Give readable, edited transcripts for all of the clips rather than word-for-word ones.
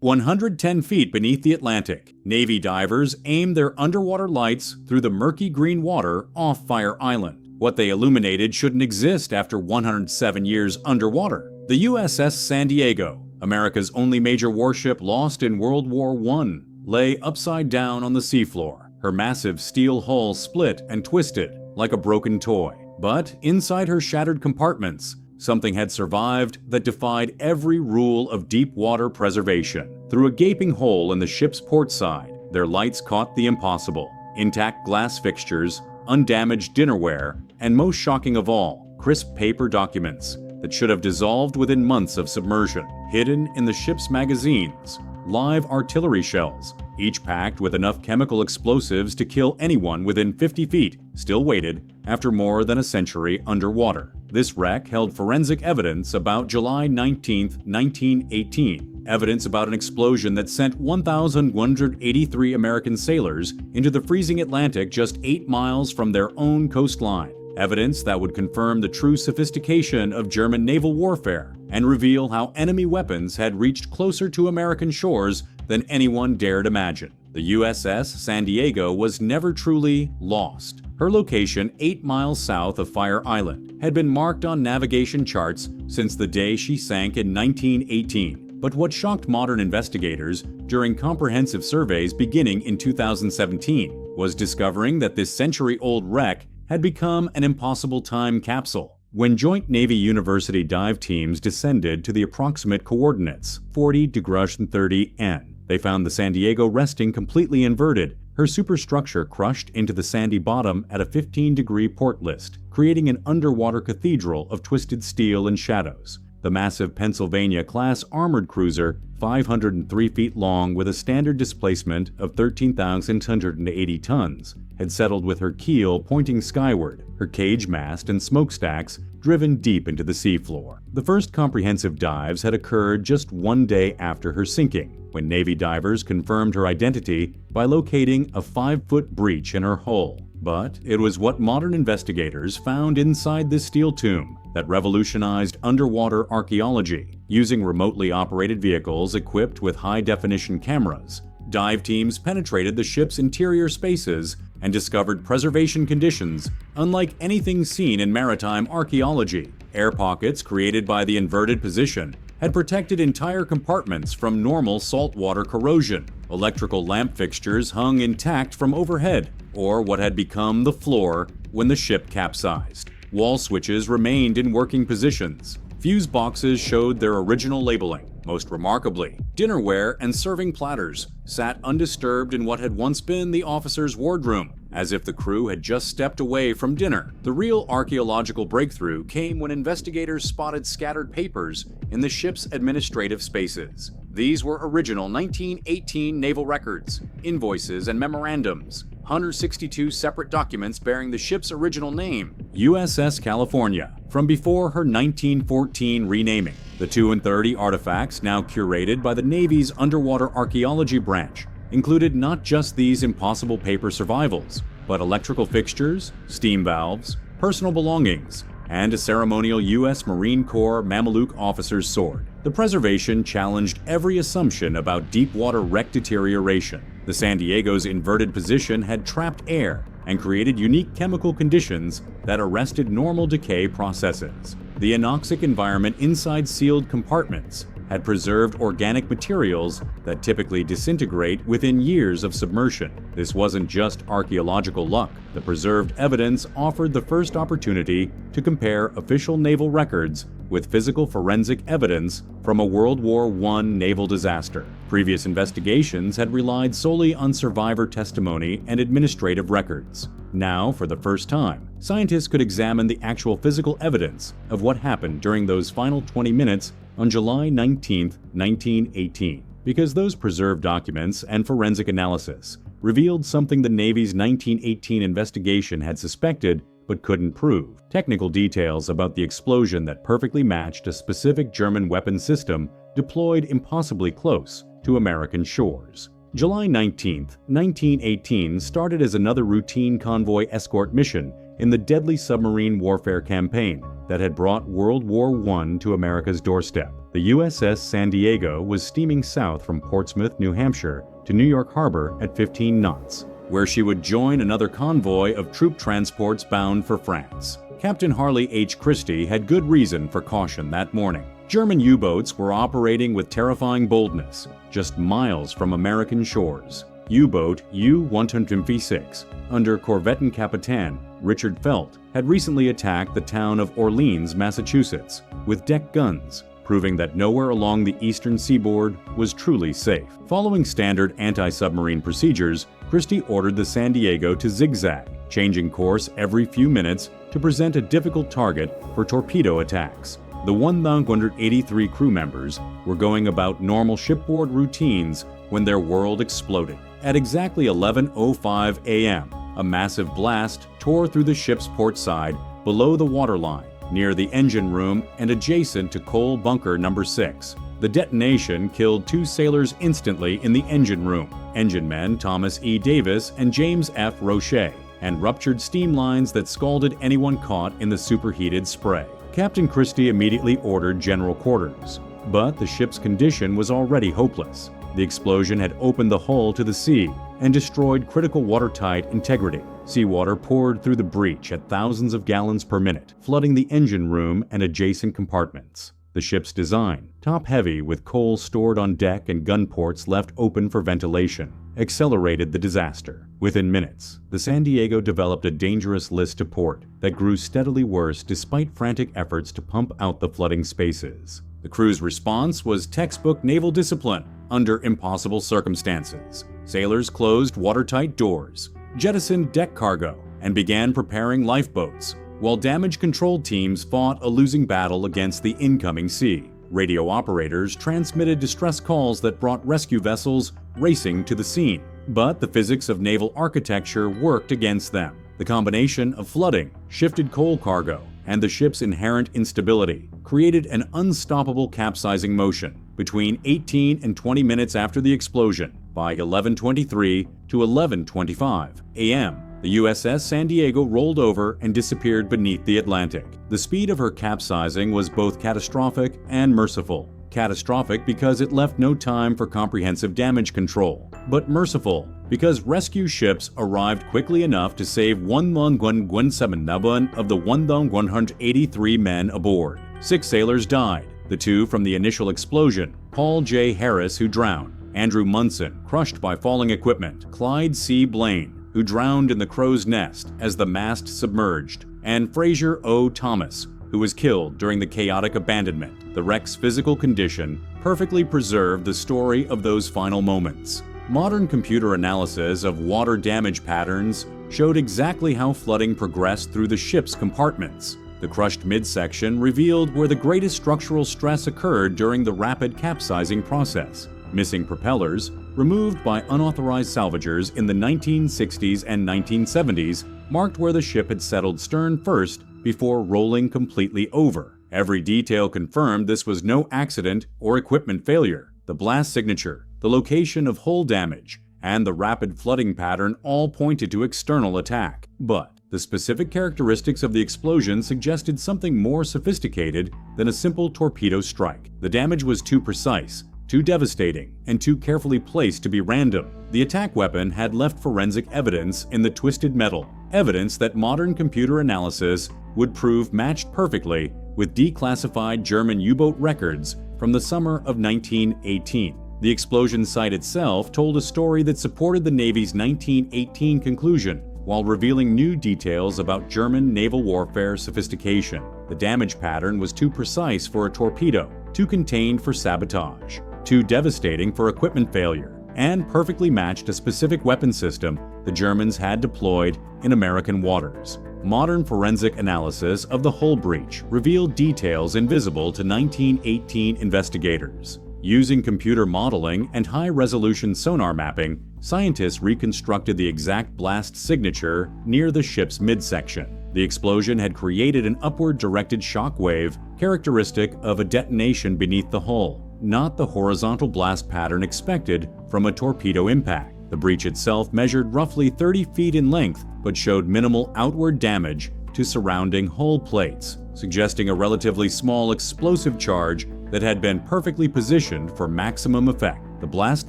110 feet beneath the Atlantic, Navy divers aimed their underwater lights through the murky green water off Fire Island. What they illuminated shouldn't exist after 107 years underwater. The USS San Diego, America's only major warship lost in World War I, lay upside down on the seafloor. Her massive steel hull split and twisted like a broken toy. But inside her shattered compartments, something had survived that defied every rule of deep water preservation. Through a gaping hole in the ship's port side, their lights caught the impossible. Intact glass fixtures, undamaged dinnerware, and most shocking of all, crisp paper documents that should have dissolved within months of submersion. Hidden in the ship's magazines, live artillery shells, each packed with enough chemical explosives to kill anyone within 50 feet, still waited after more than a century underwater. This wreck held forensic evidence about July 19, 1918, evidence about an explosion that sent 1,183 American sailors into the freezing Atlantic just 8 miles from their own coastline. Evidence that would confirm the true sophistication of German naval warfare and reveal how enemy weapons had reached closer to American shores than anyone dared imagine. The USS San Diego was never truly lost. Her location, 8 miles south of Fire Island, had been marked on navigation charts since the day she sank in 1918. But what shocked modern investigators during comprehensive surveys beginning in 2017 was discovering that this century-old wreck had become an impossible time capsule. When Joint Navy University dive teams descended to the approximate coordinates, 40°30 N, they found the San Diego resting completely inverted, her superstructure crushed into the sandy bottom at a 15-degree port list, creating an underwater cathedral of twisted steel and shadows. The massive Pennsylvania-class armored cruiser, 503 feet long with a standard displacement of 13,680 tons, had settled with her keel pointing skyward, her cage mast and smokestacks driven deep into the seafloor. The first comprehensive dives had occurred just 1 day after her sinking, when Navy divers confirmed her identity by locating a 5-foot breach in her hull. But it was what modern investigators found inside this steel tomb that revolutionized underwater archaeology. Using remotely operated vehicles equipped with high-definition cameras, dive teams penetrated the ship's interior spaces and discovered preservation conditions unlike anything seen in maritime archaeology. Air pockets created by the inverted position had protected entire compartments from normal saltwater corrosion. Electrical lamp fixtures hung intact from overhead, or what had become the floor when the ship capsized. Wall switches remained in working positions. Fuse boxes showed their original labeling. Most remarkably, dinnerware and serving platters sat undisturbed in what had once been the officer's wardroom, as if the crew had just stepped away from dinner. The real archaeological breakthrough came when investigators spotted scattered papers in the ship's administrative spaces. These were original 1918 naval records, invoices, and memorandums. 162 separate documents bearing the ship's original name, USS California, from before her 1914 renaming. The 230 artifacts, now curated by the Navy's Underwater Archaeology Branch, included not just these impossible paper survivals, but electrical fixtures, steam valves, personal belongings, and a ceremonial U.S. Marine Corps Mameluke officer's sword. The preservation challenged every assumption about deep-water wreck deterioration. The San Diego's inverted position had trapped air and created unique chemical conditions that arrested normal decay processes. The anoxic environment inside sealed compartments had preserved organic materials that typically disintegrate within years of submersion. This wasn't just archaeological luck. The preserved evidence offered the first opportunity to compare official naval records with physical forensic evidence from a World War I naval disaster. Previous investigations had relied solely on survivor testimony and administrative records. Now, for the first time, scientists could examine the actual physical evidence of what happened during those final 20 minutes on July 19, 1918, because those preserved documents and forensic analysis revealed something the Navy's 1918 investigation had suspected but couldn't prove. Technical details about the explosion that perfectly matched a specific German weapon system deployed impossibly close to American shores. July 19, 1918 started as another routine convoy escort mission in the deadly submarine warfare campaign that had brought World War I to America's doorstep. The USS San Diego was steaming south from Portsmouth, New Hampshire, to New York Harbor at 15 knots, where she would join another convoy of troop transports bound for France. Captain Harley H. Christie had good reason for caution that morning. German U-boats were operating with terrifying boldness, just miles from American shores. U-boat U-156, under Korvettenkapitan Richard Felt, had recently attacked the town of Orleans, Massachusetts, with deck guns, proving that nowhere along the eastern seaboard was truly safe. Following standard anti-submarine procedures, Christie ordered the San Diego to zigzag, changing course every few minutes to present a difficult target for torpedo attacks. The 1,183 crew members were going about normal shipboard routines when their world exploded. At exactly 11:05 a.m., a massive blast tore through the ship's port side below the waterline, near the engine room and adjacent to coal bunker number 6. The detonation killed 2 sailors instantly in the engine room, engine men Thomas E. Davis and James F. Roche, and ruptured steam lines that scalded anyone caught in the superheated spray. Captain Christie immediately ordered general quarters, but the ship's condition was already hopeless. The explosion had opened the hull to the sea and destroyed critical watertight integrity. Seawater poured through the breach at thousands of gallons per minute, flooding the engine room and adjacent compartments. The ship's design, top-heavy with coal stored on deck and gun ports left open for ventilation, accelerated the disaster. Within minutes, the San Diego developed a dangerous list to port that grew steadily worse despite frantic efforts to pump out the flooding spaces. The crew's response was textbook naval discipline under impossible circumstances. Sailors closed watertight doors, jettisoned deck cargo, and began preparing lifeboats, while damage control teams fought a losing battle against the incoming sea. Radio operators transmitted distress calls that brought rescue vessels racing to the scene. But the physics of naval architecture worked against them. The combination of flooding, shifted coal cargo, and the ship's inherent instability created an unstoppable capsizing motion. Between 18 and 20 minutes after the explosion, by 11:23 to 11:25 a.m., the USS San Diego rolled over and disappeared beneath the Atlantic. The speed of her capsizing was both catastrophic and merciful. Catastrophic because it left no time for comprehensive damage control, but merciful because rescue ships arrived quickly enough to save 1,117 of the 1,183 men aboard. 6 sailors died, the 2 from the initial explosion, Paul J. Harris, who drowned, Andrew Munson, crushed by falling equipment, Clyde C. Blaine, who drowned in the crow's nest as the mast submerged, and Fraser O. Thomas, who was killed during the chaotic abandonment. The wreck's physical condition perfectly preserved the story of those final moments. Modern computer analysis of water damage patterns showed exactly how flooding progressed through the ship's compartments. The crushed midsection revealed where the greatest structural stress occurred during the rapid capsizing process. Missing propellers, removed by unauthorized salvagers in the 1960s and 1970s, marked where the ship had settled stern first before rolling completely over. Every detail confirmed this was no accident or equipment failure. The blast signature, the location of hull damage, and the rapid flooding pattern all pointed to external attack. But the specific characteristics of the explosion suggested something more sophisticated than a simple torpedo strike. The damage was too precise, too devastating, and too carefully placed to be random. The attack weapon had left forensic evidence in the twisted metal, evidence that modern computer analysis would prove matched perfectly with declassified German U-boat records from the summer of 1918. The explosion site itself told a story that supported the Navy's 1918 conclusion, while revealing new details about German naval warfare sophistication. The damage pattern was too precise for a torpedo, too contained for sabotage, too devastating for equipment failure, and perfectly matched a specific weapon system the Germans had deployed in American waters. Modern forensic analysis of the hull breach revealed details invisible to 1918 investigators. Using computer modeling and high-resolution sonar mapping, scientists reconstructed the exact blast signature near the ship's midsection. The explosion had created an upward-directed shock wave characteristic of a detonation beneath the hull, not the horizontal blast pattern expected from a torpedo impact. The breach itself measured roughly 30 feet in length, but showed minimal outward damage to surrounding hull plates, suggesting a relatively small explosive charge that had been perfectly positioned for maximum effect. The blast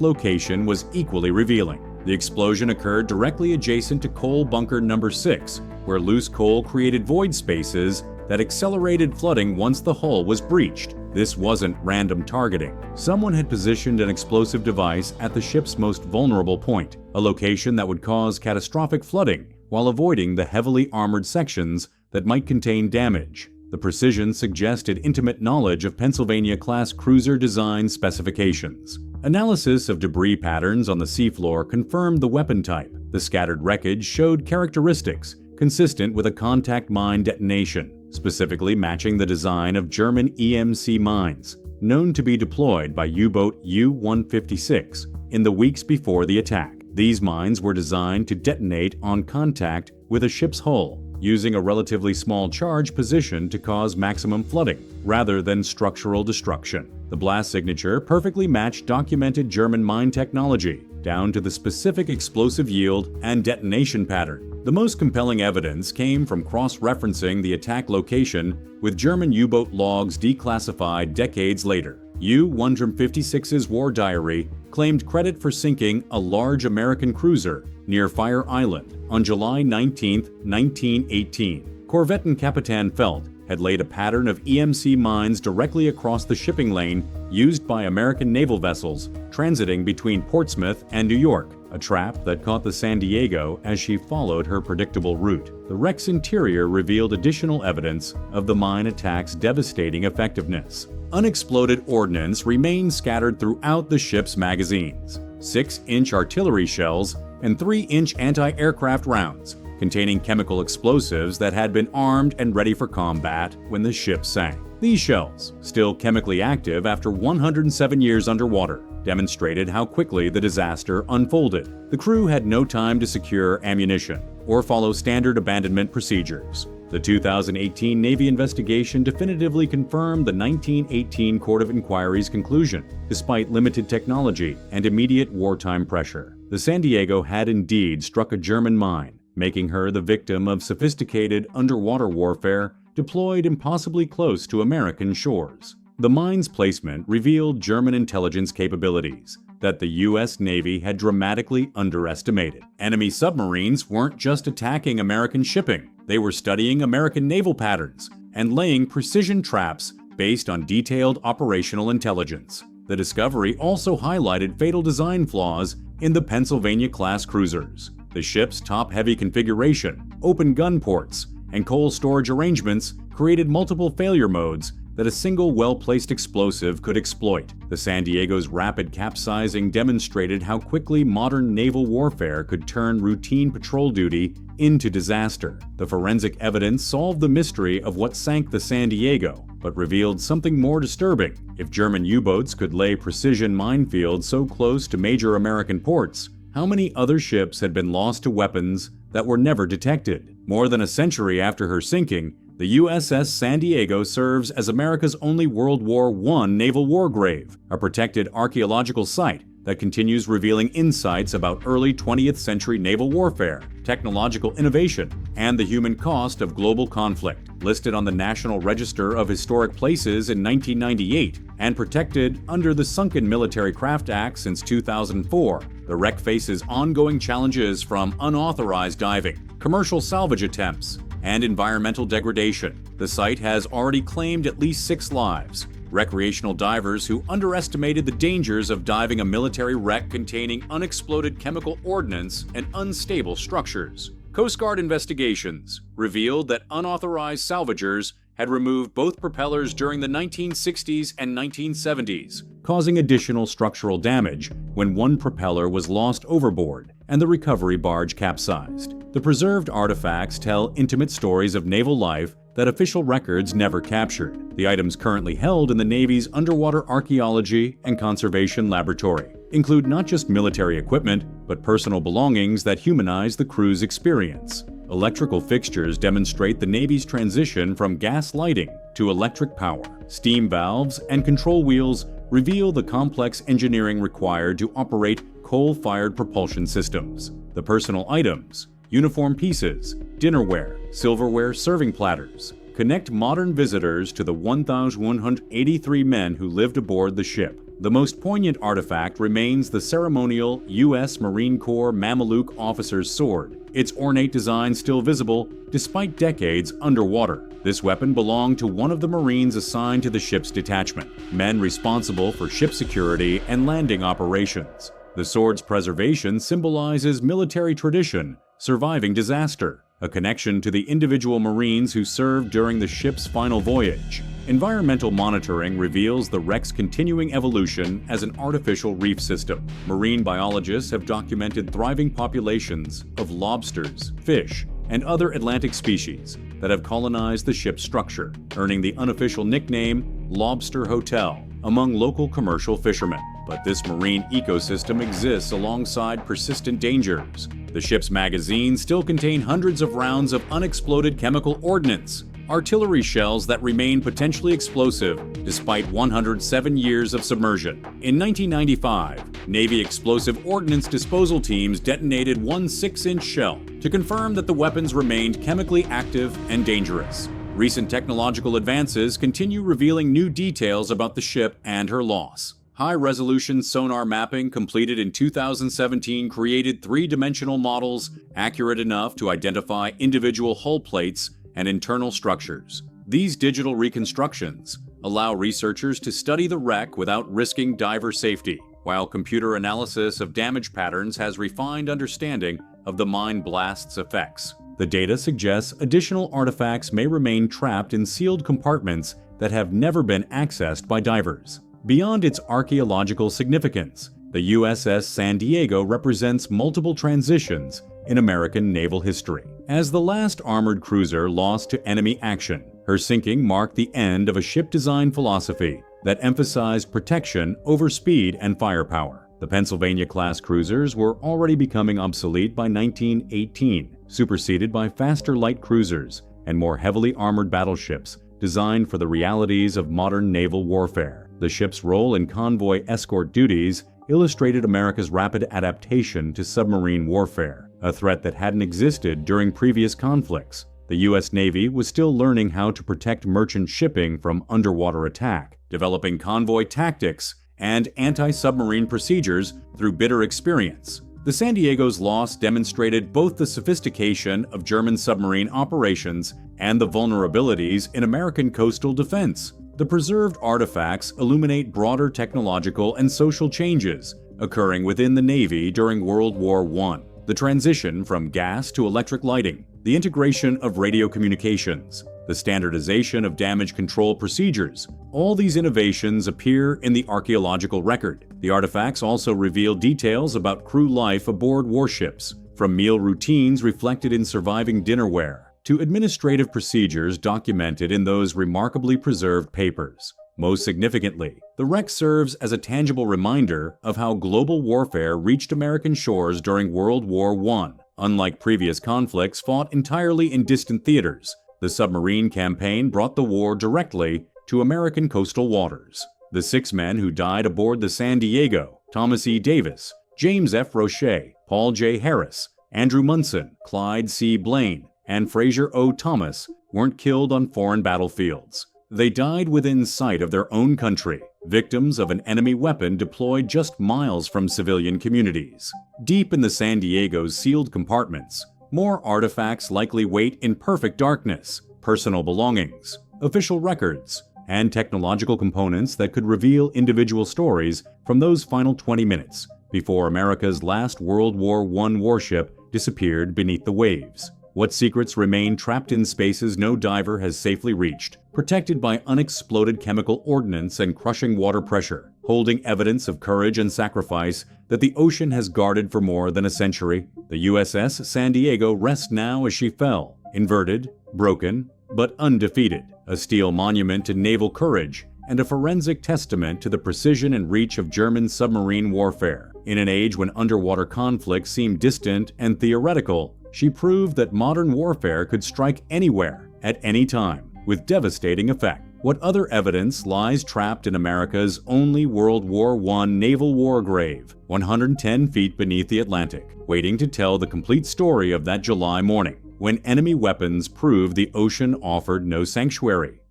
location was equally revealing. The explosion occurred directly adjacent to coal bunker number 6, where loose coal created void spaces that accelerated flooding once the hull was breached. This wasn't random targeting. Someone had positioned an explosive device at the ship's most vulnerable point, a location that would cause catastrophic flooding while avoiding the heavily armored sections that might contain damage. The precision suggested intimate knowledge of Pennsylvania-class cruiser design specifications. Analysis of debris patterns on the seafloor confirmed the weapon type. The scattered wreckage showed characteristics consistent with a contact mine detonation, specifically matching the design of German EMC mines, known to be deployed by U-boat U-156 in the weeks before the attack. These mines were designed to detonate on contact with a ship's hull, using a relatively small charge position to cause maximum flooding, rather than structural destruction. The blast signature perfectly matched documented German mine technology, down to the specific explosive yield and detonation pattern. The most compelling evidence came from cross-referencing the attack location with German U-boat logs declassified decades later. U-156's war diary claimed credit for sinking a large American cruiser near Fire Island on July 19, 1918. Corvettan Capitan Felt had laid a pattern of EMC mines directly across the shipping lane used by American naval vessels transiting between Portsmouth and New York, a trap that caught the San Diego as she followed her predictable route. The wreck's interior revealed additional evidence of the mine attack's devastating effectiveness. Unexploded ordnance remained scattered throughout the ship's magazines. 6-inch artillery shells and 3-inch anti-aircraft rounds containing chemical explosives that had been armed and ready for combat when the ship sank. These shells, still chemically active after 107 years underwater, demonstrated how quickly the disaster unfolded. The crew had no time to secure ammunition or follow standard abandonment procedures. The 2018 Navy investigation definitively confirmed the 1918 Court of Inquiry's conclusion. Despite limited technology and immediate wartime pressure, the San Diego had indeed struck a German mine, making her the victim of sophisticated underwater warfare deployed impossibly close to American shores. The mine's placement revealed German intelligence capabilities that the U.S. Navy had dramatically underestimated. Enemy submarines weren't just attacking American shipping. They were studying American naval patterns and laying precision traps based on detailed operational intelligence. The discovery also highlighted fatal design flaws in the Pennsylvania-class cruisers. The ship's top-heavy configuration, open gun ports, and coal storage arrangements created multiple failure modes that a single well-placed explosive could exploit. The San Diego's rapid capsizing demonstrated how quickly modern naval warfare could turn routine patrol duty into disaster. The forensic evidence solved the mystery of what sank the San Diego, but revealed something more disturbing. If German U-boats could lay precision minefields so close to major American ports, how many other ships had been lost to weapons that were never detected? More than a century after her sinking, the USS San Diego serves as America's only World War I naval war grave, a protected archaeological site that continues revealing insights about early 20th century naval warfare, technological innovation, and the human cost of global conflict. Listed on the National Register of Historic Places in 1998 and protected under the Sunken Military Craft Act since 2004, the wreck faces ongoing challenges from unauthorized diving, commercial salvage attempts, and environmental degradation. The site has already claimed at least 6 lives. Recreational divers who underestimated the dangers of diving a military wreck containing unexploded chemical ordnance and unstable structures. Coast Guard investigations revealed that unauthorized salvagers had removed both propellers during the 1960s and 1970s, causing additional structural damage when one propeller was lost overboard and the recovery barge capsized. The preserved artifacts tell intimate stories of naval life that official records never captured. The items currently held in the Navy's Underwater Archaeology and Conservation Laboratory include not just military equipment, but personal belongings that humanize the crew's experience. Electrical fixtures demonstrate the Navy's transition from gas lighting to electric power. Steam valves and control wheels reveal the complex engineering required to operate coal-fired propulsion systems. The personal items, uniform pieces, dinnerware, silverware serving platters, connect modern visitors to the 1,183 men who lived aboard the ship. The most poignant artifact remains the ceremonial U.S. Marine Corps Mameluke officer's sword, its ornate design still visible despite decades underwater. This weapon belonged to one of the Marines assigned to the ship's detachment, men responsible for ship security and landing operations. The sword's preservation symbolizes military tradition, surviving disaster, a connection to the individual Marines who served during the ship's final voyage. Environmental monitoring reveals the wreck's continuing evolution as an artificial reef system. Marine biologists have documented thriving populations of lobsters, fish, and other Atlantic species that have colonized the ship's structure, earning the unofficial nickname Lobster Hotel among local commercial fishermen. But this marine ecosystem exists alongside persistent dangers. The ship's magazines still contain hundreds of rounds of unexploded chemical ordnance, artillery shells that remain potentially explosive despite 107 years of submersion. In 1995, Navy explosive ordnance disposal teams detonated one 6-inch shell to confirm that the weapons remained chemically active and dangerous. Recent technological advances continue revealing new details about the ship and her loss. High-resolution sonar mapping completed in 2017 created three-dimensional models accurate enough to identify individual hull plates and internal structures. These digital reconstructions allow researchers to study the wreck without risking diver safety, while computer analysis of damage patterns has refined understanding of the mine blast's effects. The data suggests additional artifacts may remain trapped in sealed compartments that have never been accessed by divers. Beyond its archaeological significance, the USS San Diego represents multiple transitions in American naval history. As the last armored cruiser lost to enemy action, her sinking marked the end of a ship design philosophy that emphasized protection over speed and firepower. The Pennsylvania-class cruisers were already becoming obsolete by 1918, superseded by faster light cruisers and more heavily armored battleships designed for the realities of modern naval warfare. The ship's role in convoy escort duties illustrated America's rapid adaptation to submarine warfare, a threat that hadn't existed during previous conflicts. The U.S. Navy was still learning how to protect merchant shipping from underwater attack, developing convoy tactics and anti-submarine procedures through bitter experience. The San Diego's loss demonstrated both the sophistication of German submarine operations and the vulnerabilities in American coastal defense. The preserved artifacts illuminate broader technological and social changes occurring within the Navy during World War I. The transition from gas to electric lighting, the integration of radio communications, the standardization of damage control procedures. All these innovations appear in the archaeological record. The artifacts also reveal details about crew life aboard warships, from meal routines reflected in surviving dinnerware to administrative procedures documented in those remarkably preserved papers. Most significantly, the wreck serves as a tangible reminder of how global warfare reached American shores during World War I. Unlike previous conflicts fought entirely in distant theaters, the submarine campaign brought the war directly to American coastal waters. The 6 men who died aboard the San Diego, Thomas E. Davis, James F. Roche, Paul J. Harris, Andrew Munson, Clyde C. Blaine, and Fraser O. Thomas, weren't killed on foreign battlefields. They died within sight of their own country, victims of an enemy weapon deployed just miles from civilian communities. Deep in the San Diego's sealed compartments, more artifacts likely wait in perfect darkness: personal belongings, official records, and technological components that could reveal individual stories from those final 20 minutes before America's last World War I warship disappeared beneath the waves. What secrets remain trapped in spaces no diver has safely reached, protected by unexploded chemical ordnance and crushing water pressure, holding evidence of courage and sacrifice that the ocean has guarded for more than a century? The USS San Diego rests now as she fell, inverted, broken, but undefeated, a steel monument to naval courage and a forensic testament to the precision and reach of German submarine warfare. In an age when underwater conflicts seemed distant and theoretical, she proved that modern warfare could strike anywhere, at any time, with devastating effect. What other evidence lies trapped in America's only World War I naval war grave, 110 feet beneath the Atlantic, waiting to tell the complete story of that July morning? when enemy weapons proved the ocean offered no sanctuary.